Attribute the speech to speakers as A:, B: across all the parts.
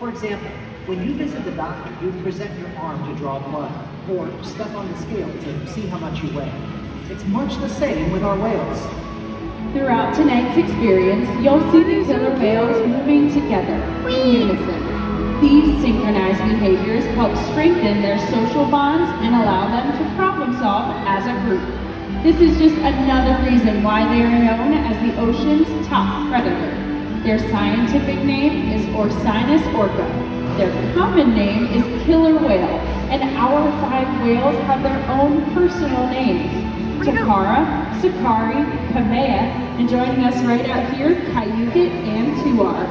A: For example, when you visit the doctor, you present your arm to draw blood, or step on the scale to see how much you weigh. It's much the same with our whales.
B: Throughout tonight's experience, you'll see the killer whales moving together in unison. These synchronized behaviors help strengthen their social bonds and allow them to problem solve as a group. This is just another reason why they are known as the ocean's top predator. Their scientific name is Orcinus orca. Their common name is killer whale, and our 5 whales have their own personal names. Takara, Sakari, Kamea, and joining us right out here, Kayukit and Tuar.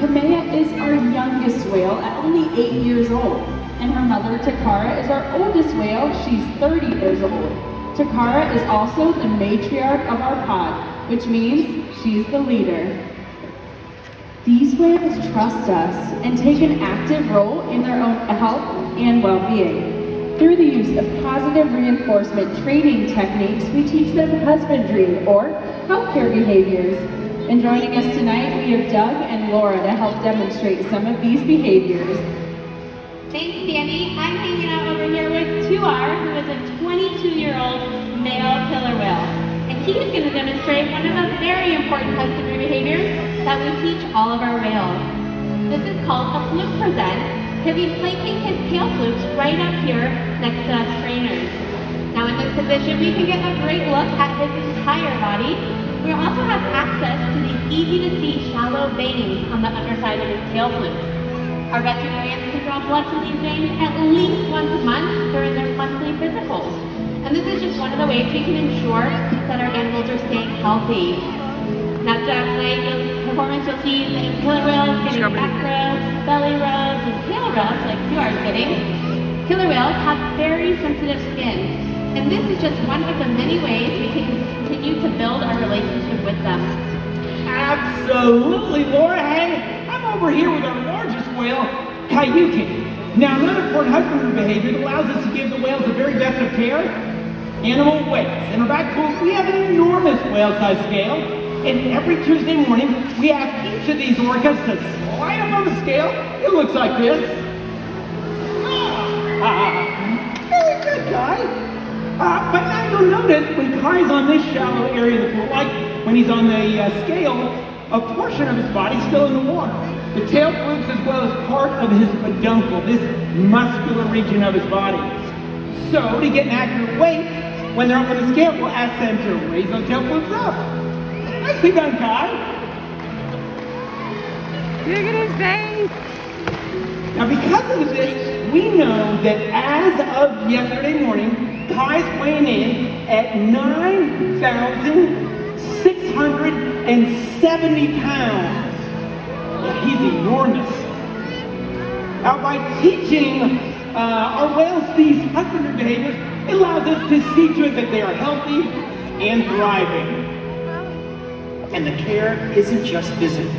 B: Kamea is our youngest whale at only 8 years old, and her mother Takara is our oldest whale. She's 30 years old. Takara is also the matriarch of our pod, which means she's the leader. These whales trust us and take an active role in their own health and well-being. Through the use of positive reinforcement training techniques, we teach them husbandry or healthcare behaviors. And joining us tonight, we have Doug and Laura to help demonstrate some of these behaviors.
C: Thanks, Danny. I'm hanging out over here with Tuar, who is a 22-year-old male killer whale. And he is going to demonstrate one of the very important husbandry behaviors that we teach all of our whales. This is called a fluke present, because he's placing his tail flukes right up here next to us trainers. Now in this position, we can get a great look at his entire body. We also have access to these easy-to-see shallow veins on the underside of his tail flukes. Our veterinarians can draw blood from these veins at least once a month during their monthly physicals. And this is just one of the ways we can ensure that our animals are staying healthy. Now tonight's performance, you'll see the killer whales getting back rubs, belly rubs, and tail rubs like you are getting. Killer whales have very sensitive skin, and this is just one of the many ways we can continue to build our relationship with them.
D: Absolutely, Laura. Hey, I'm over here with our largest whale, Kayuki. Now, another important husbandry behavior that allows us to give the whales the very best of care, animal weights. In our back pool, we have an enormous whale-sized scale. And every Tuesday morning, we ask each of these orcas to slide up on the scale. It looks like this. Very good, Kai. But now you'll notice when Kai's on this shallow area of the pool, like when he's on the scale, a portion of his body's still in the water. The tail flukes as well as part of his peduncle, this muscular region of his body. So to get an accurate weight, when they're up on the scale, we'll ask them to raise those tail flukes up. Nicely done, Kai.
E: Look at his face.
D: Now, because of this, we know that as of yesterday morning, Kai's weighing in at 9,670 pounds. Yeah, he's enormous. Now, by teaching our whales these husbandry behaviors, it allows us to see to it that they are healthy and thriving.
A: And the care isn't just physical.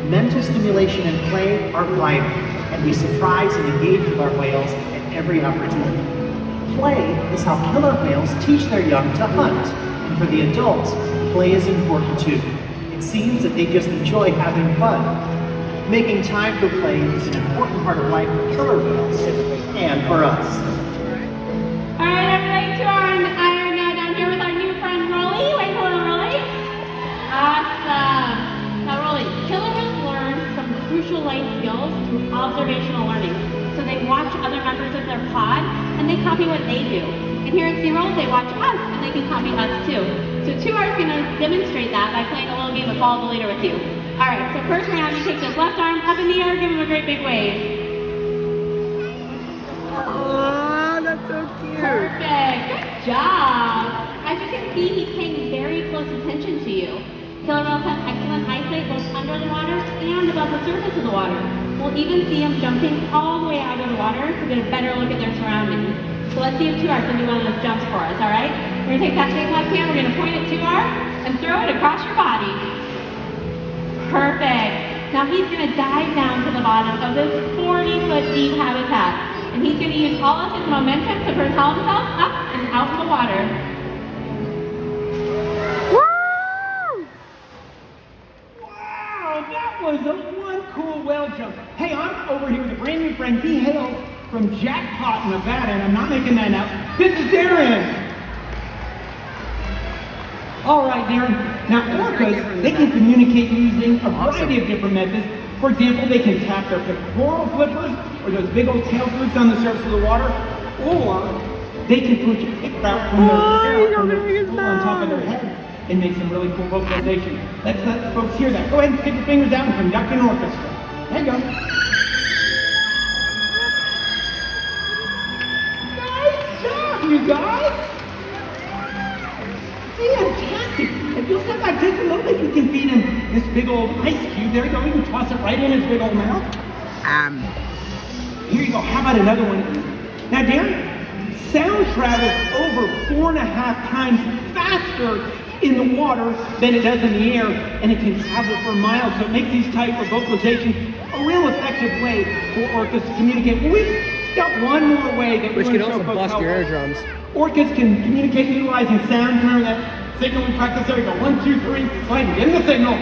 A: Mental stimulation and play are vital, and we surprise and engage with our whales at every opportunity. Play is how killer whales teach their young to hunt, and for the adults, play is important too. It seems that they just enjoy having fun. Making time for play is an important part of life for killer whales, and for us.
C: All right, everybody, Tuar and I are now down here with our new friend, Rolly. Wait, hold on, Rolly. Awesome. Now, Rolly, killer whales learn some crucial life skills through observational learning. So they watch other members of their pod, and they copy what they do. And here at SeaWorld, they watch us, and they can copy us too. So Tuar is going to demonstrate that by playing a little game of Follow the Leader with you. All right, so first we're going to have you take this left arm up in the air, give him a great big wave.
E: Oh, that's so cute.
C: Perfect. Good job. As you can see, he's paying very close attention to you. Killer whales have excellent eyesight both under the water and above the surface of the water. We'll even see him jumping all the way out of the water to get a better look at their surroundings. So let's see if Tuar can do one of those jumps for us, all right? We're going to take that big left hand, we're going to point at Tuar and throw it across your body. Perfect. Now he's going to dive down to the bottom of this 40-foot deep habitat. And he's going to use all of his momentum to propel himself up and out of the water.
D: Wow, that was one cool whale jump. Hey, I'm over here with a brand new friend. He hails from Jackpot, Nevada, and I'm not making that up. This is Darren. All right, Darren. Now, orcas, they can communicate using a variety of different methods. For example, they can tap their pectoral flippers, or those big old tail flukes on the surface of the water, or they can push a kick out from their tail on top of their head and make some really cool vocalization. Let's let folks hear that. Go ahead and stick your fingers out and conduct an orchestra. There you go. Nice job, you guys! Fantastic! If you'll step back just a little bit, you can feed him this big old ice cube. There you go. You can toss it right in his big old mouth. Here you go. How about another one? Now, Darren, sound travels over 4.5 times faster in the water than it does in the air, and it can travel for miles. So it makes these type of vocalizations a real effective way for orcas to communicate. Well, we've got one more way that we're going to show folks
E: bust
D: how
E: your eardrums.
D: orcas can communicate utilizing sound. Remember that signal we practiced there? We go 1, 2, 3. Go ahead and give him the signal.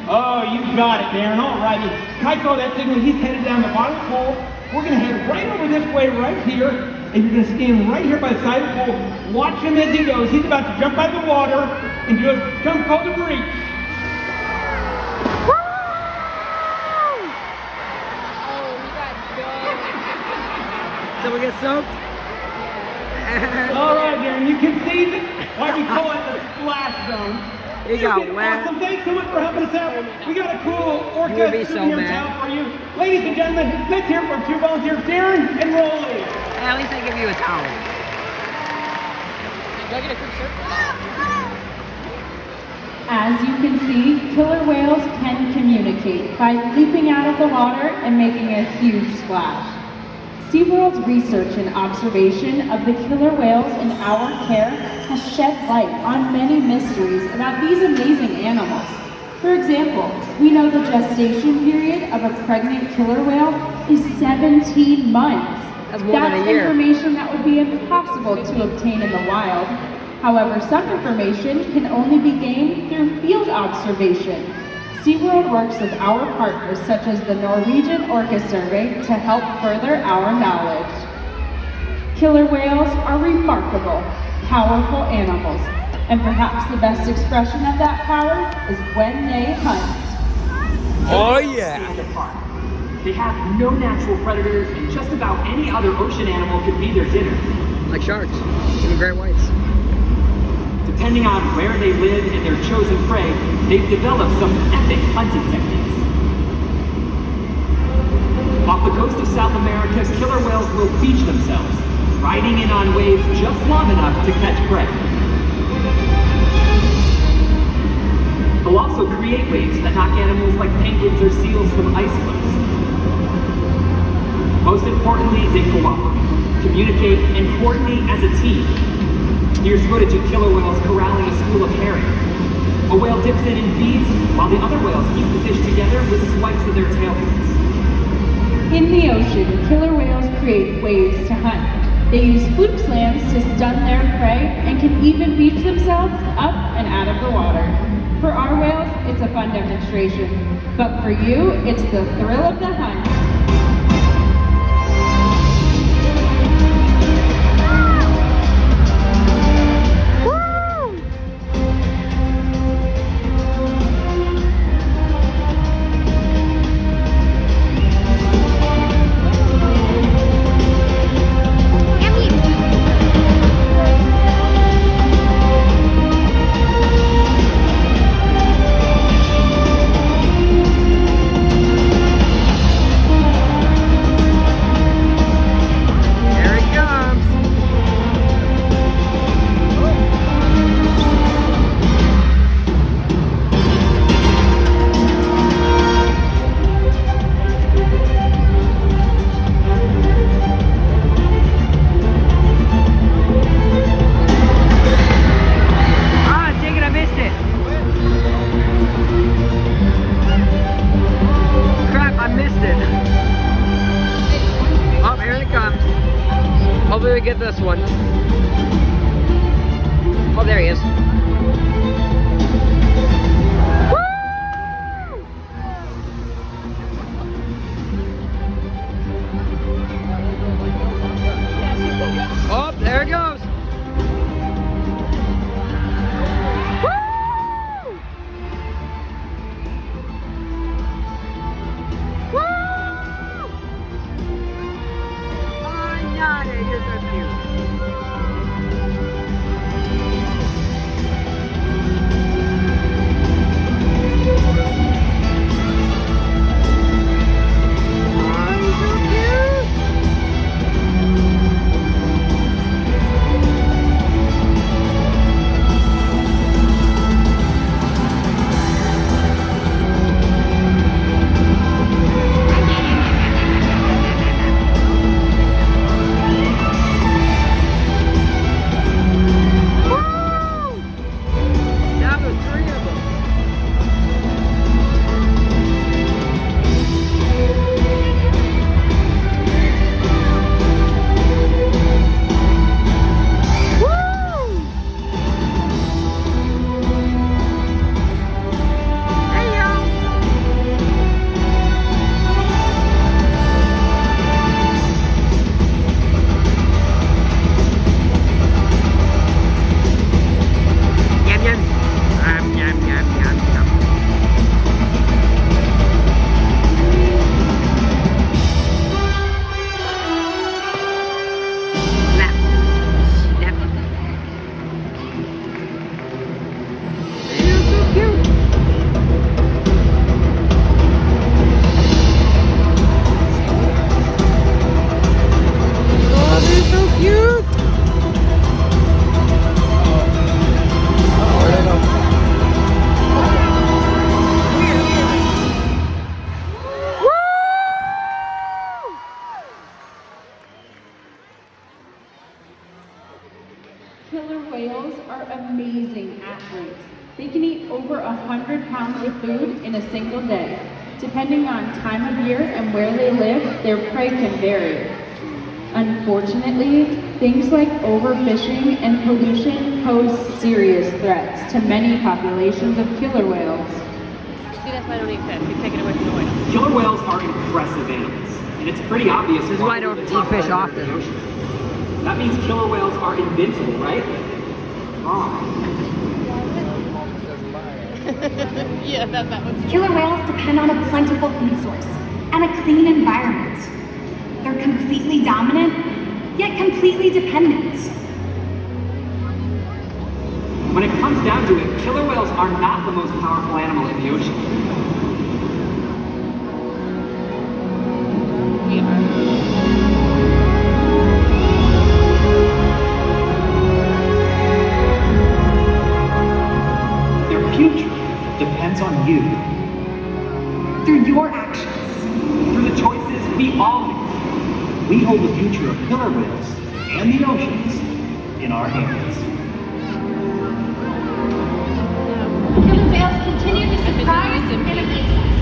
D: Oh, you got it, Darren. All righty. Kai saw that signal. He's headed down the bottom of the pool. We're going to head right over this way right here, and you're going to stand right here by the side of the pool. Watch him as he goes. He's about to jump out of the water and do a jump called a breach.
E: So we get soaked?
D: All right, Darren, you can see why we call it the splash zone.
E: You got wet.
D: Awesome. Thanks so much for helping us out. We got a cool orca
E: You would be so
D: souvenir
E: mad.
D: towel for you. Ladies and gentlemen, let's hear from 2 volunteers, Darren and Rolly.
E: Hey, at least I give you a towel. Did I get a quick shirt?
B: As you can see, killer whales can communicate by leaping out of the water and making a huge splash. SeaWorld's research and observation of the killer whales in our care has shed light on many mysteries about these amazing animals. For example, we know the gestation period of a pregnant killer whale is 17 months.
E: That's more than a year.
B: Information that would be impossible to obtain in the wild. However, some information can only be gained through field observation. SeaWorld works with our partners such as the Norwegian Orca Survey to help further our knowledge. Killer whales are remarkable, powerful animals, and perhaps the best expression of that power is when they hunt.
E: Oh yeah!
F: Stand apart. They have no natural predators, and just about any other ocean animal could be their dinner.
E: Like sharks, even great whites.
F: Depending on where they live and their chosen prey, they've developed some epic hunting techniques. Off the coast of South America, killer whales will beach themselves, riding in on waves just long enough to catch prey. They'll also create waves that knock animals like penguins or seals from ice floes. Most importantly, they cooperate, communicate, and coordinate as a team. Here's footage of killer whales corralling a school of herring. A whale dips in and feeds, while the other whales keep the fish together with swipes of their tail fins.
B: In the ocean, killer whales create waves to hunt. They use fluke slams to stun their prey and can even beach themselves up and out of the water. For our whales, it's a fun demonstration. But for you, it's the thrill of the hunt.
E: Hopefully we get this one. Oh, there he is. Woo! you're so cute.
B: Killer whales are amazing athletes. They can eat over 100 pounds of food in a single day. Depending on time of year and where they live, their prey can vary. Unfortunately, things like overfishing and pollution pose serious threats to many populations of killer whales.
E: See, that's why I don't eat fish. You take it away from the whale.
F: Killer whales are impressive animals, and it's pretty obvious.
E: This is why I don't eat fish often.
F: That means killer whales are invincible, right? Wrong.
E: Yeah, that was.
G: Killer whales depend on a plentiful food source and a clean environment. They're completely dominant, yet completely dependent.
F: When it comes down to it, killer whales are not the most powerful animal in the ocean.
A: Their future depends on you.
G: Through your actions.
F: Through the choices we all make.
A: We hold the future of killer whales and the oceans in our hands.
G: Killer whales continue to surprise and amaze us.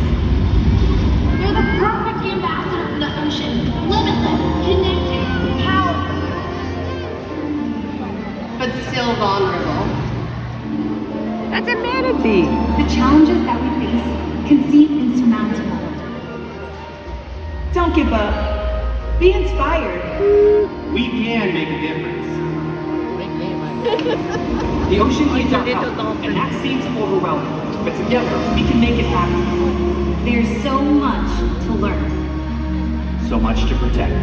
G: They're the perfect ambassador for the ocean. Limitless, connected, powerful. But still vulnerable.
E: That's a manatee.
G: The challenges that we face can seem insurmountable.
A: Don't give up. Be inspired. We can make a difference.
F: The ocean needs our help, and that seems overwhelming. But together, we can make it happen.
G: There's so much to learn.
A: So much to protect.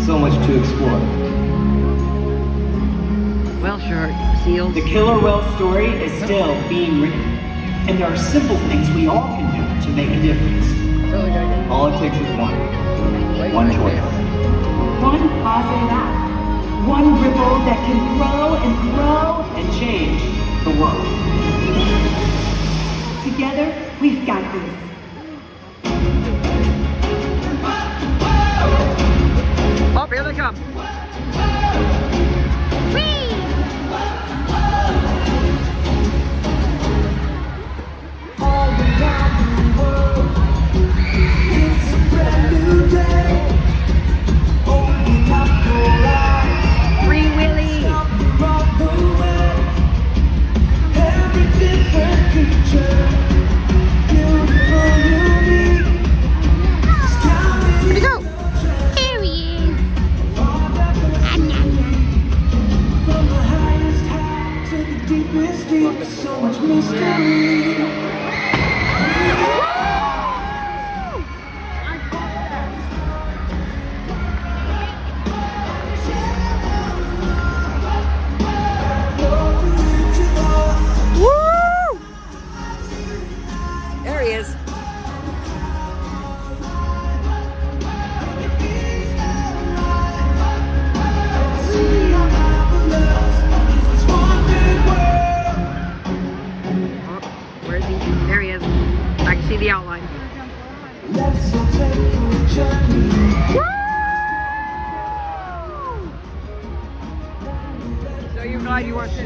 A: So much to explore.
E: Well, shark, seals.
A: The killer whale story is still being written. And there are simple things we all can do to make a difference. All it takes is one. One choice.
G: One positive act. One ripple that can grow and grow.
F: And change the world.
G: Together, we've got this.
E: Oh, here they come. Free Willy. Where'd he go?
C: Here he is.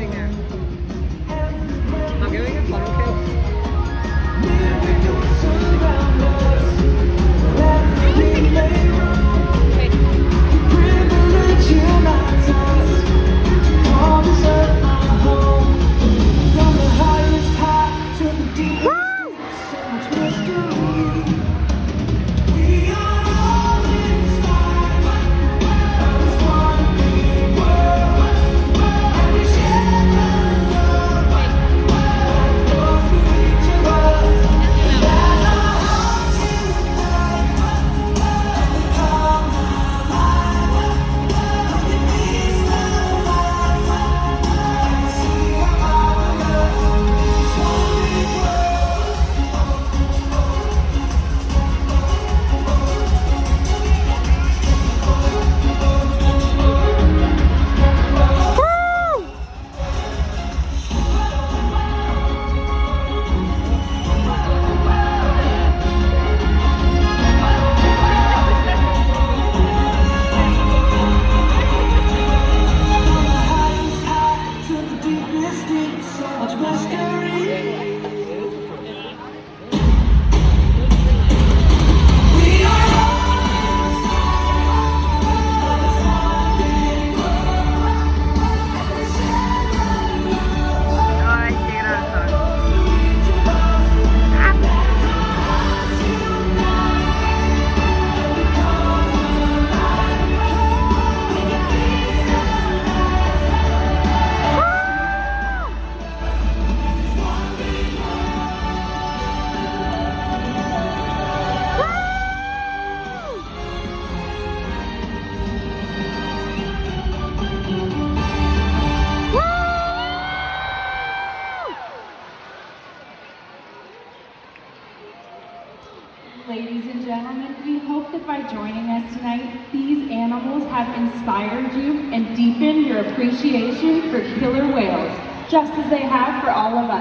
E: doing there? I'm giving it funnel cake.
B: Ladies and gentlemen, we hope that by joining us tonight, these animals have inspired you and deepened your appreciation for killer whales, just as they have for all of us.